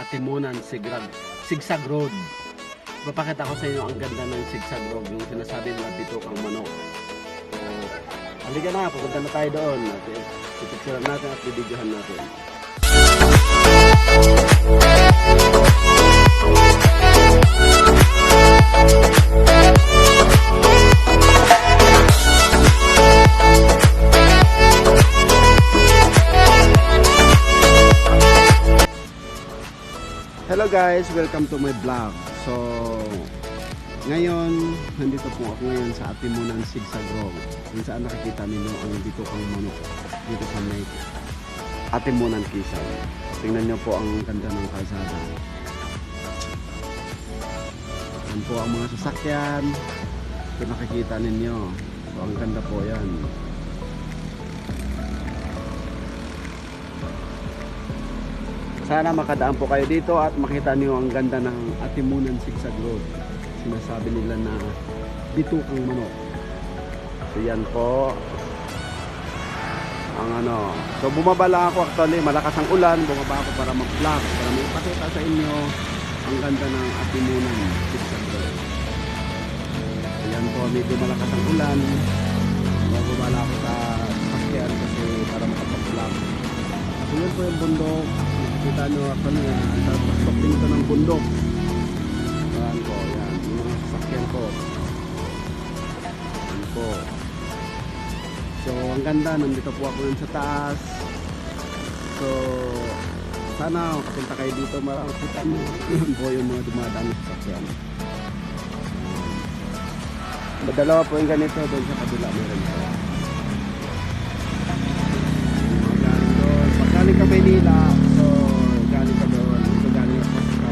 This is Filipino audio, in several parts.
Atimunan Sigsag Road. Papakita ko sa inyo ang ganda ng Sigsag Road, yung sinasabi nila dito kang manok. So, halika na, pupunta na tayo doon. Pipicturean natin at bibidyohan natin. Hello guys, welcome to my vlog. So, ngayon, nandito po ako ngayon sa Atimunan Sigsag Road. Kung saan nakikita ninyo ang dito ang manok dito sa may Atimunan Quezon. Tingnan nyo po ang ganda ng kalsada. Yan po ang mga sasakyan. Kung nakikita ninyo, so, ang ganda po yan. Sana makadaan po kayo dito at makita niyo ang ganda ng Atimunan Sigsag Road. Sinasabi nila na bitukang manok. So yan po ang ano. So bumaba lang ako actually, malakas ang ulan, bumaba ako para mag-vlog, para may ipakita sa inyo ang ganda ng Atimunan Sigsag Road. So yan po, medyo malakas ang ulan. Bumaba lang ako sa sasakyan kasi para makapag-vlog. So yun po yung bundok. Kita nyo actually, tapos dito ng bundok. Yan po, yan. Yung mga sasakyan ko. Yan po. So, ang ganda. Nandito po ako yun sa taas. So, sana makapunta kayo dito. Makita nyo po yung mga dumadaan ng sasakyan. Dalawa po yung ganito. Doon sa kabila meron po. Galing ka Maynila, so galing ka doon. So galing ako sa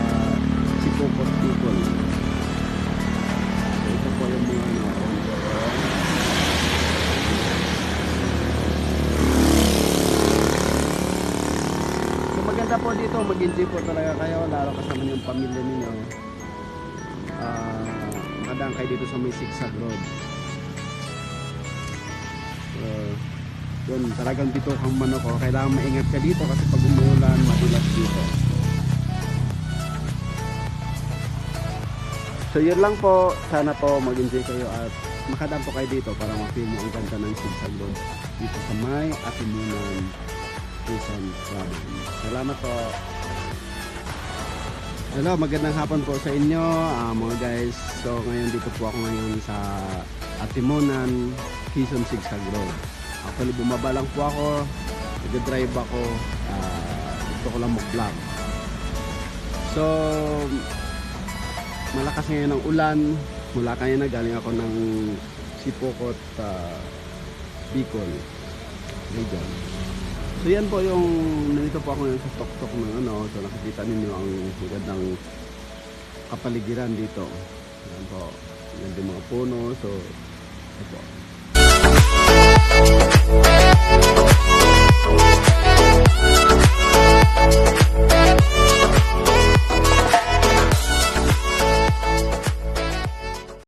Sipokot Bicol. So ito po yung mga ano. So maganda po dito, mag-enjoy po talaga kayo, lalo kasama yung pamilya ninyo. Makadaan kayo dito sa may Sigsag Road. So, yun, talagang dito kang manok ko. Kailangan maingat ka dito kasi pag umulan, madulas dito. So yun lang po. Sana po mag-enjoy kayo at makadaan po kayo dito para ma-feel mo ang ganda ng Sigsag Road dito sa may Atimunan Quezon Province. Salamat po. Hello, magandang hapon po sa inyo mga guys. So ngayon dito po ako ngayon sa Atimunan Quezon Sigsag Road. Actually bumaba lang po ako, nag-drive ako, gusto ko lang mag-vlog. So malakas ngayon ang ulan, mula kanina galing ako ng Sipokot, Bicol region. So yan po yung, nandito po ako ngayon sa tok-tok ng ano, so nakikita ninyo ang magandang kapaligiran dito. Yan po, yan yung mga puno, so ito po.